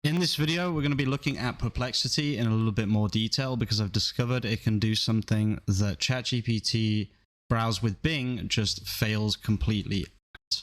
In this video, we're going to be looking at Perplexity in a little bit more detail because I've discovered it can do something that ChatGPT browse with Bing just fails completely at.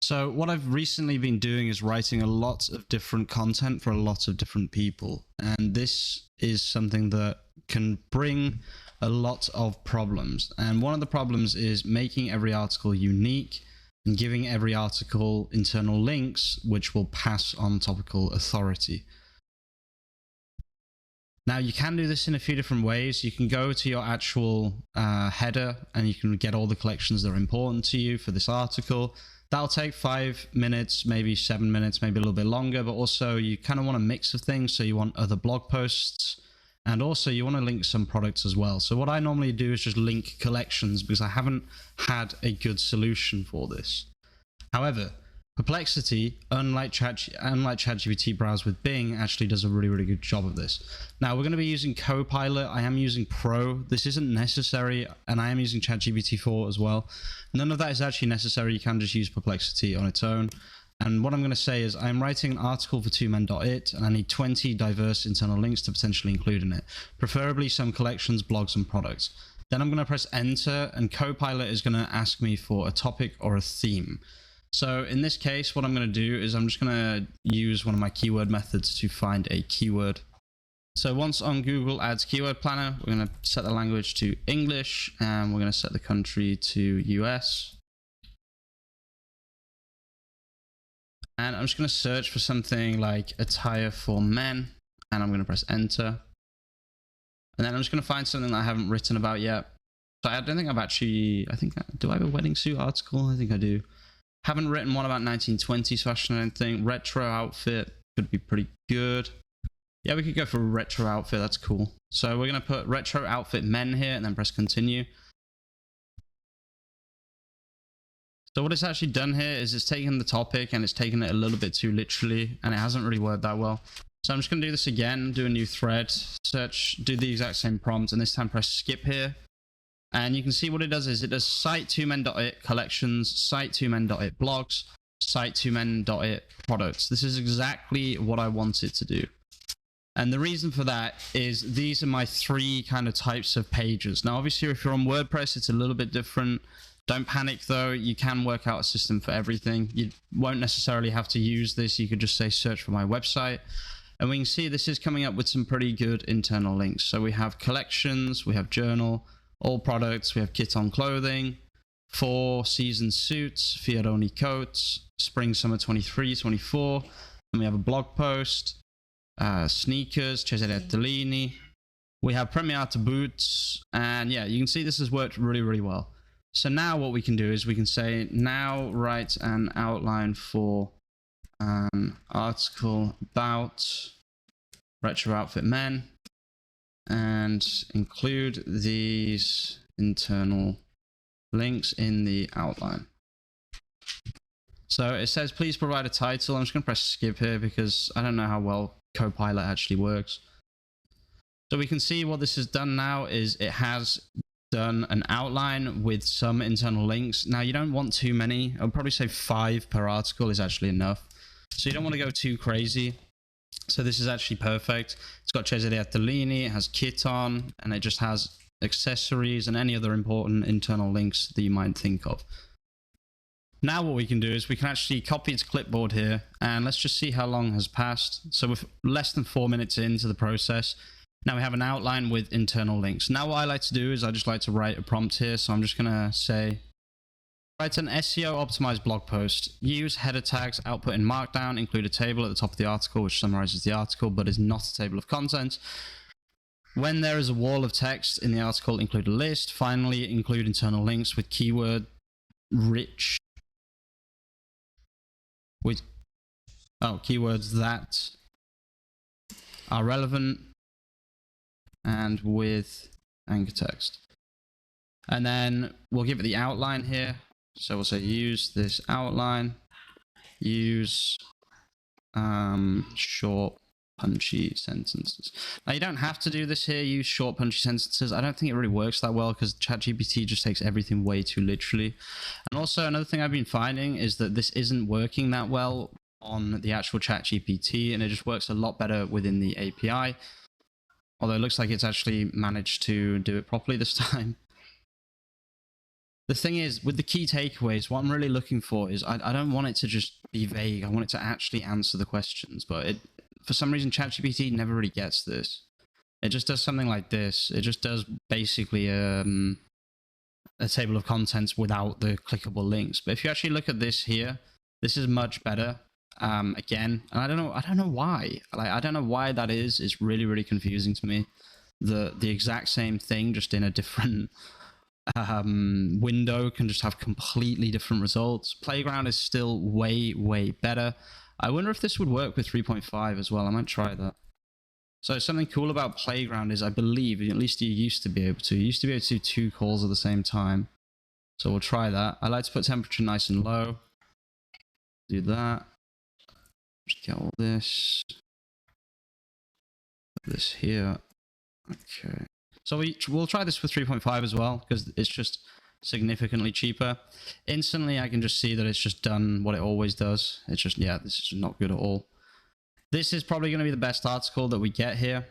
So what I've recently been doing is writing a lot of different content for a lot of different people. And this is something that can bring a lot of problems. And one of the problems is making every article unique and giving every article internal links which will pass on topical authority. Now you can do this in a few different ways. You can go to your actual header and you can get all the collections that are important to you for this article. That'll take 5 minutes, maybe 7 minutes, maybe a little bit longer, but also you kind of want a mix of things. So you want other blog posts, and also you want to link some products as well. So what I normally do is just link collections because I haven't had a good solution for this. However, Perplexity, unlike ChatGPT browse with Bing, actually does a really good job of this. Now we're going to be using Copilot. I am using Pro. This isn't necessary, and I am using ChatGPT 4 as well. None of that is actually necessary. You can just use Perplexity on its own. And what I'm going to say is I'm writing an article for twomen.it, and I need 20 diverse internal links to potentially include in it, preferably some collections, blogs, and products. Then I'm going to press enter, and Copilot is going to ask me for a topic or a theme. So in this case, what I'm going to do is I'm just going to use one of my keyword methods to find a keyword. So once on Google Ads Keyword Planner, we're going to set the language to English, and we're going to set the country to US. And I'm just going to search for something like attire for men, and I'm going to press enter. And then I'm just going to find something that I haven't written about yet. So I don't think I've actually, do I have a wedding suit article? I think I do. Haven't written one about 1920s fashion or anything. Retro outfit could be pretty good. Yeah, we could go for a retro outfit. That's cool. So we're going to put retro outfit men here and then press continue. So what it's actually done here is it's taken the topic and it's taken it a little bit too literally, and it hasn't really worked that well. So I'm just going to do this again, do a new thread, search, do the exact same prompt, and this time press skip here. And you can see what it does is it does site twomen.it collections, site twomen.it blogs, site twomen.it products. This is exactly what I want it to do. And the reason for that is these are my three kind of types of pages. Now, obviously, if you're on WordPress, it's a little bit different. Don't panic though. You can work out a system for everything. You won't necessarily have to use this. You could just say search for my website. And we can see this is coming up with some pretty good internal links. So we have collections, we have journal, all products, we have kit on clothing, 4 season suits, Fiat only coats, spring summer 23, 24, and we have a blog post, sneakers, Cesare Attolini, we have Premiata boots, and yeah, you can see this has worked really well. So now what we can do is we can say, now write an outline for an article about retro outfit men, and include these internal links in the outline. So it says, please provide a title. I'm just going to press skip here because I don't know how well Copilot actually works. So we can see what this has done now is it has done an outline with some internal links. Now you don't want too many. I'll probably say 5 per article is actually enough. So you don't want to go too crazy. So this is actually perfect. It's got Cesare Attolini, it has kit on, and it just has accessories and any other important internal links that you might think of. Now what we can do is we can actually copy its clipboard here, and let's just see how long has passed. So we're less than 4 minutes into the process. Now we have an outline with internal links. Now what I like to do is I just like to write a prompt here. So I'm just going to say, write an SEO optimized blog post. Use header tags, output in Markdown, include a table at the top of the article which summarizes the article but is not a table of contents. When there is a wall of text in the article, include a list. Finally, include internal links with keyword rich. With keywords that are relevant and with anchor text. And then we'll give it the outline here. So we'll say use this outline, use short punchy sentences. Now you don't have to do this here, use short punchy sentences. I don't think it really works that well because ChatGPT just takes everything way too literally. And also another thing I've been finding is that this isn't working that well on the actual ChatGPT, and it just works a lot better within the API. Although it looks like it's actually managed to do it properly this time. The thing is, with the key takeaways, what I'm really looking for is I don't want it to just be vague. I want it to actually answer the questions. But for some reason, ChatGPT never really gets this. It just does something like this. It just does basically a table of contents without the clickable links. But if you actually look at this here, this is much better. Again, and I don't know why. Like, I don't know why that is. It's really, really confusing to me. The exact same thing, just in a different window, can just have completely different results. Playground is still way, way better. I wonder if this would work with 3.5 as well. I might try that. So something cool about Playground is, I believe, at least you used to be able to do 2 calls at the same time. So we'll try that. I like to put temperature nice and low. Do that. Just get all this. Put this here. Okay. So we'll try this with 3.5 as well, because it's just significantly cheaper. Instantly, I can just see that it's just done what it always does. It's just, yeah, this is not good at all. This is probably going to be the best article that we get here.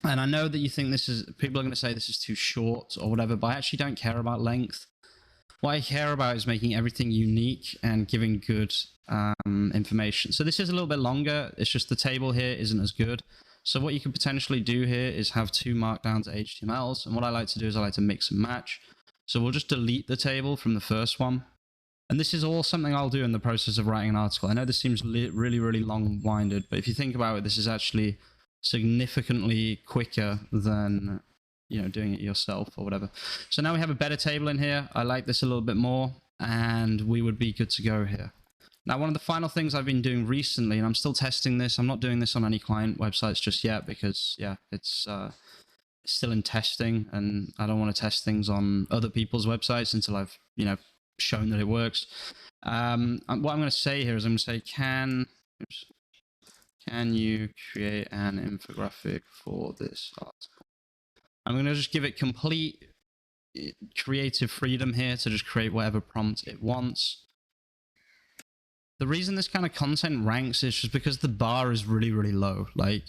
And I know that you think people are going to say this is too short or whatever, but I actually don't care about length. What I care about is making everything unique and giving good information. So this is a little bit longer. It's just the table here isn't as good. So what you could potentially do here is have 2 markdowns HTMLs. And what I like to do is I like to mix and match. So we'll just delete the table from the first one. And this is all something I'll do in the process of writing an article. I know this seems really, really long-winded, but if you think about it, this is actually significantly quicker than, you know, doing it yourself or whatever. So now we have a better table in here. I like this a little bit more, and we would be good to go here. Now, one of the final things I've been doing recently, and I'm still testing this. I'm not doing this on any client websites just yet because, yeah, it's still in testing, and I don't want to test things on other people's websites until I've, you know, shown that it works. What I'm going to say here is I'm going to say, can you create an infographic for this article? I'm going to just give it complete creative freedom here to just create whatever prompt it wants. The reason this kind of content ranks is just because the bar is really, really low. Like,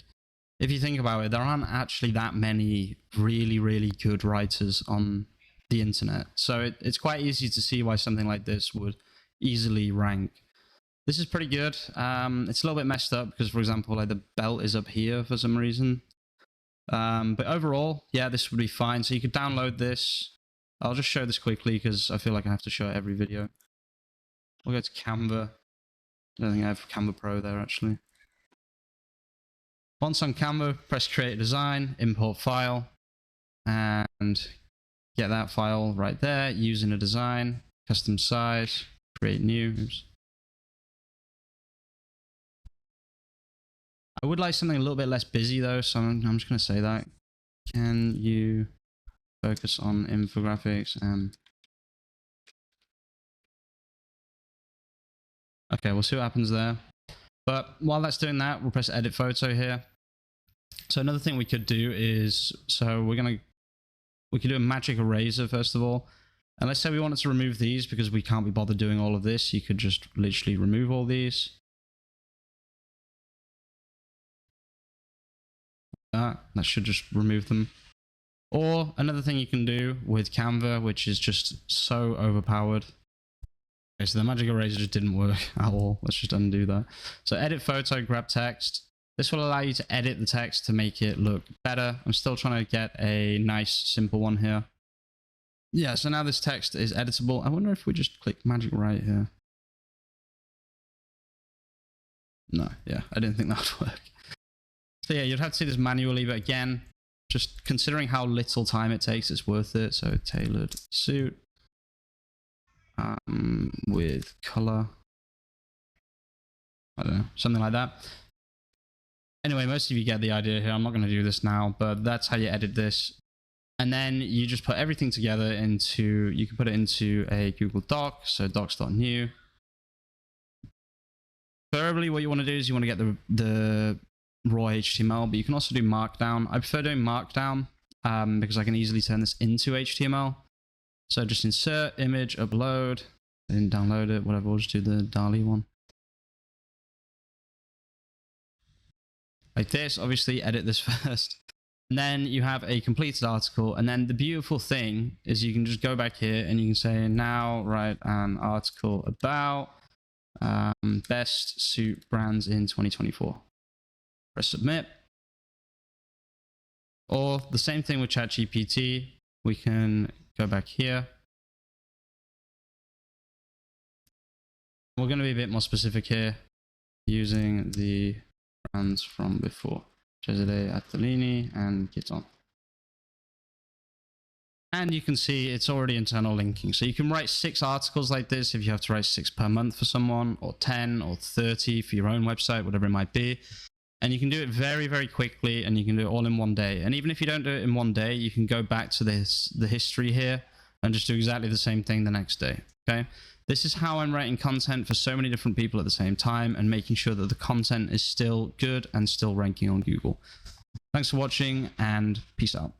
if you think about it, there aren't actually that many really, really good writers on the internet. So it's quite easy to see why something like this would easily rank. This is pretty good. It's a little bit messed up because, for example, like the belt is up here for some reason. But overall, yeah, this would be fine. So you could download this. I'll just show this quickly because I feel like I have to show it every video. We'll go to Canva. I don't think I have Canva Pro there actually. Once on Canva, press Create Design, Import File, and get that file right there, using a design, custom size, create new. Oops. I would like something a little bit less busy though, so I'm just going to say that. Can you focus on infographics and... Okay, we'll see what happens there. But while that's doing that, we'll press Edit Photo here. So another thing we could do is, we could do a magic eraser first of all. And let's say we wanted to remove these because we can't be bothered doing all of this. You could just literally remove all these. That should just remove them. Or another thing you can do with Canva, which is just so overpowered. Okay, so the magic eraser just didn't work at all. Let's just undo that. So edit photo, grab text. This will allow you to edit the text to make it look better. I'm still trying to get a nice, simple one here. Yeah, so now this text is editable. I wonder if we just click magic right here. No, yeah, I didn't think that would work. So yeah, you'd have to see this manually, but again, just considering how little time it takes, it's worth it. So tailored suit with color. I don't know, something like that. Anyway, most of you get the idea here. I'm not going to do this now, but that's how you edit this. And then you just put everything together into, you can put it into a Google Doc. So docs.new. Preferably what you want to do is you want to get the raw HTML, but you can also do Markdown. I prefer doing Markdown because I can easily turn this into HTML. So just insert image, upload, then download it, whatever. We'll just do the DALL-E one. like this. Obviously edit this first. And then you have a completed article. And then the beautiful thing is you can just go back here and you can say, now write an article about best suit brands in 2024. Press submit. Or the same thing with ChatGPT. We can go back here. We're going to be a bit more specific here using the brands from before. Cesare Attolini and Giton. And you can see it's already internal linking. So you can write 6 articles like this if you have to write 6 per month for someone, or 10 or 30 for your own website, whatever it might be. And you can do it very, very quickly, and you can do it all in one day. And even if you don't do it in one day, you can go back to the history here and just do exactly the same thing the next day. Okay. This is how I'm writing content for so many different people at the same time and making sure that the content is still good and still ranking on Google. Thanks for watching, and peace out.